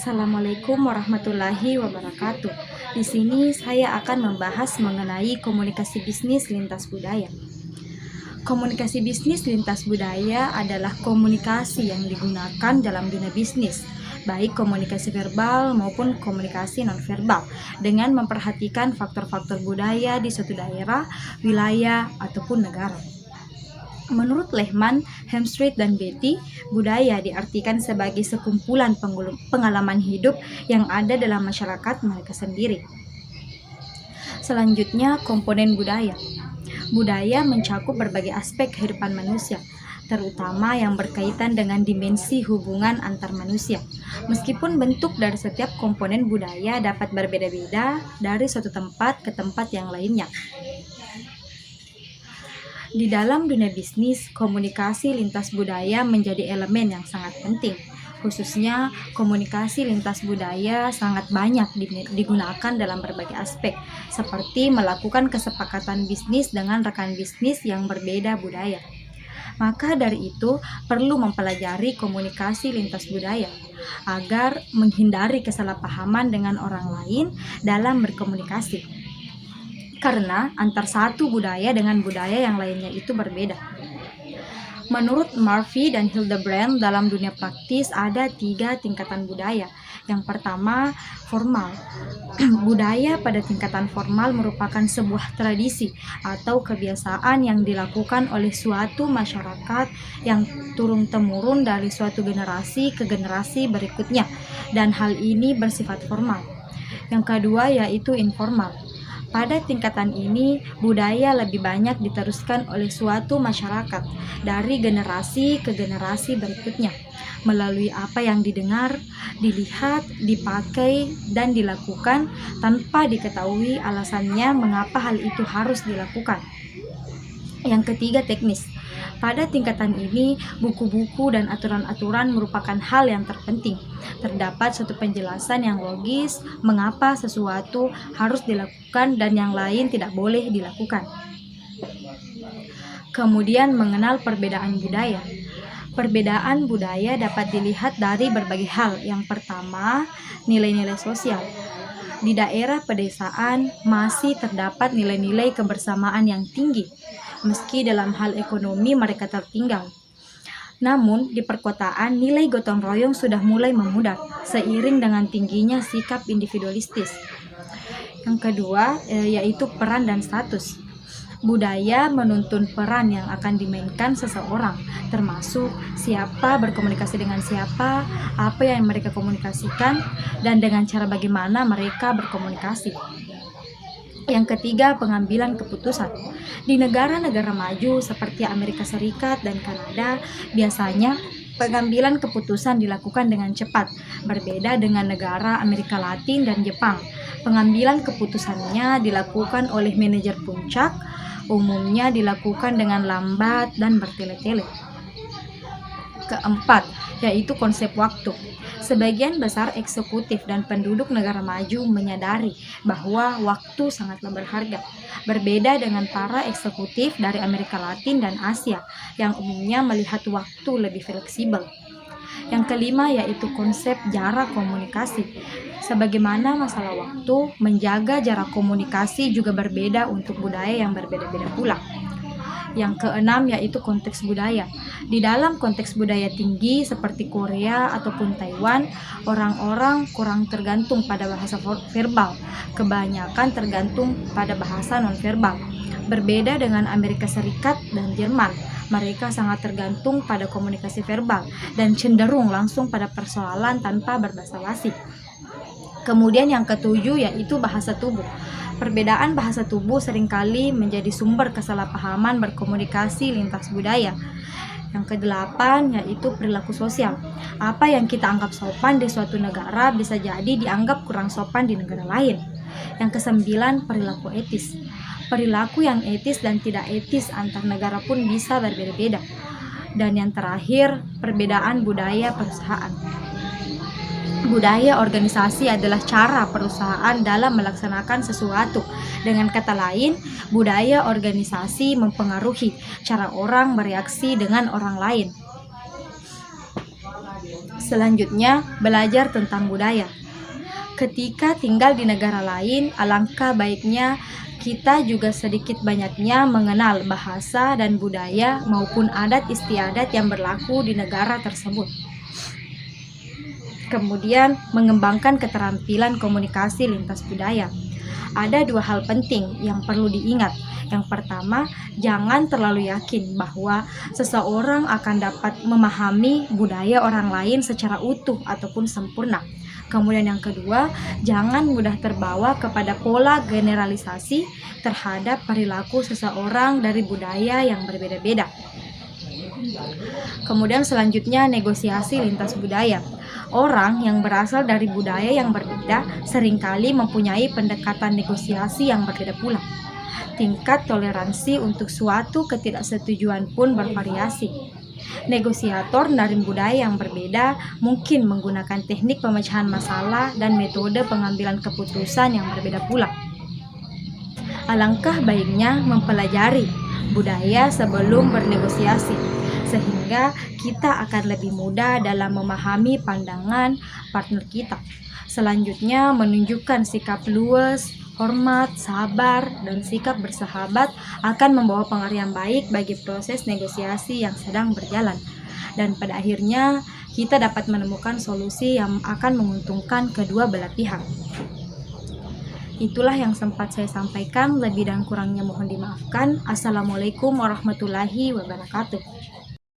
Assalamualaikum warahmatullahi wabarakatuh. Di sini saya akan membahas mengenai komunikasi bisnis lintas budaya. Komunikasi bisnis lintas budaya adalah komunikasi yang digunakan dalam dunia bisnis, baik komunikasi verbal maupun komunikasi nonverbal, dengan memperhatikan faktor-faktor budaya di suatu daerah, wilayah, ataupun negara. Menurut Lehman, Hemstreet, dan Beatty, budaya diartikan sebagai sekumpulan pengalaman hidup yang ada dalam masyarakat mereka sendiri. Selanjutnya, komponen budaya. Budaya mencakup berbagai aspek kehidupan manusia, terutama yang berkaitan dengan dimensi hubungan antar manusia. Meskipun bentuk dari setiap komponen budaya dapat berbeda-beda dari suatu tempat ke tempat yang lainnya. Di dalam dunia bisnis, komunikasi lintas budaya menjadi elemen yang sangat penting. Khususnya, komunikasi lintas budaya sangat banyak digunakan dalam berbagai aspek, seperti melakukan kesepakatan bisnis dengan rekan bisnis yang berbeda budaya. Maka dari itu, perlu mempelajari komunikasi lintas budaya, agar menghindari kesalahpahaman dengan orang lain dalam berkomunikasi. Karena antar satu budaya dengan budaya yang lainnya itu berbeda. Menurut Murphy dan Hildebrand, dalam dunia praktis ada 3 tingkatan budaya. Yang pertama, formal. Budaya pada tingkatan formal merupakan sebuah tradisi atau kebiasaan yang dilakukan oleh suatu masyarakat yang turun-temurun dari suatu generasi ke generasi berikutnya, dan hal ini bersifat formal. Yang kedua yaitu informal. Pada tingkatan ini, budaya lebih banyak diteruskan oleh suatu masyarakat dari generasi ke generasi berikutnya, melalui apa yang didengar, dilihat, dipakai, dan dilakukan tanpa diketahui alasannya mengapa hal itu harus dilakukan. Yang ketiga, teknis. Pada tingkatan ini, buku-buku dan aturan-aturan merupakan hal yang terpenting. Terdapat suatu penjelasan yang logis mengapa sesuatu harus dilakukan dan yang lain tidak boleh dilakukan. Kemudian, mengenal perbedaan budaya. Perbedaan budaya dapat dilihat dari berbagai hal. Yang pertama, nilai-nilai sosial. Di daerah pedesaan masih terdapat nilai-nilai kebersamaan yang tinggi, meski dalam hal ekonomi mereka tertinggal. Namun, di perkotaan nilai gotong royong sudah mulai memudar, seiring dengan tingginya sikap individualistis. Yang kedua, yaitu peran dan status. Budaya menuntun peran yang akan dimainkan seseorang, termasuk siapa berkomunikasi dengan siapa, apa yang mereka komunikasikan, dan dengan cara bagaimana mereka berkomunikasi. Yang ketiga, pengambilan keputusan. Di negara-negara maju seperti Amerika Serikat dan Kanada, biasanya pengambilan keputusan dilakukan dengan cepat, berbeda dengan negara Amerika Latin dan Jepang. Pengambilan keputusannya dilakukan oleh manajer puncak, umumnya dilakukan dengan lambat dan bertele-tele. Keempat, yaitu konsep waktu. Sebagian besar eksekutif dan penduduk negara maju menyadari bahwa waktu sangatlah berharga. Berbeda dengan para eksekutif dari Amerika Latin dan Asia yang umumnya melihat waktu lebih fleksibel. Yang kelima yaitu konsep jarak komunikasi. Sebagaimana masalah waktu, menjaga jarak komunikasi juga berbeda untuk budaya yang berbeda-beda pula. Yang keenam yaitu konteks budaya. Di dalam konteks budaya tinggi seperti Korea ataupun Taiwan, orang-orang kurang tergantung pada bahasa verbal, kebanyakan tergantung pada bahasa nonverbal. Berbeda dengan Amerika Serikat dan Jerman, mereka sangat tergantung pada komunikasi verbal dan cenderung langsung pada persoalan tanpa berbasa-basi. Kemudian yang ketujuh yaitu bahasa tubuh. Perbedaan bahasa tubuh seringkali menjadi sumber kesalahpahaman berkomunikasi lintas budaya. Yang kedelapan yaitu perilaku sosial. Apa yang kita anggap sopan di suatu negara bisa jadi dianggap kurang sopan di negara lain. Yang kesembilan, perilaku etis. Perilaku yang etis dan tidak etis antar negara pun bisa berbeda-beda. Dan yang terakhir, perbedaan budaya perusahaan. Budaya organisasi adalah cara perusahaan dalam melaksanakan sesuatu. Dengan kata lain, budaya organisasi mempengaruhi cara orang bereaksi dengan orang lain. Selanjutnya, belajar tentang budaya. Ketika tinggal di negara lain, alangkah baiknya kita juga sedikit banyaknya mengenal bahasa dan budaya maupun adat istiadat yang berlaku di negara tersebut. Kemudian, mengembangkan keterampilan komunikasi lintas budaya. Ada dua hal penting yang perlu diingat. Yang pertama, jangan terlalu yakin bahwa seseorang akan dapat memahami budaya orang lain secara utuh ataupun sempurna. Kemudian yang kedua, jangan mudah terbawa kepada pola generalisasi terhadap perilaku seseorang dari budaya yang berbeda-beda. Kemudian selanjutnya, negosiasi lintas budaya. Orang yang berasal dari budaya yang berbeda seringkali mempunyai pendekatan negosiasi yang berbeda pula. Tingkat toleransi untuk suatu ketidaksetujuan pun bervariasi. Negosiator dari budaya yang berbeda mungkin menggunakan teknik pemecahan masalah dan metode pengambilan keputusan yang berbeda pula. Alangkah baiknya mempelajari budaya sebelum bernegosiasi, sehingga kita akan lebih mudah dalam memahami pandangan partner kita. Selanjutnya, menunjukkan sikap luas, hormat, sabar, dan sikap bersahabat akan membawa pengaruh yang baik bagi proses negosiasi yang sedang berjalan. Dan pada akhirnya, kita dapat menemukan solusi yang akan menguntungkan kedua belah pihak. Itulah yang sempat saya sampaikan, lebih dan kurangnya mohon dimaafkan. Assalamualaikum warahmatullahi wabarakatuh.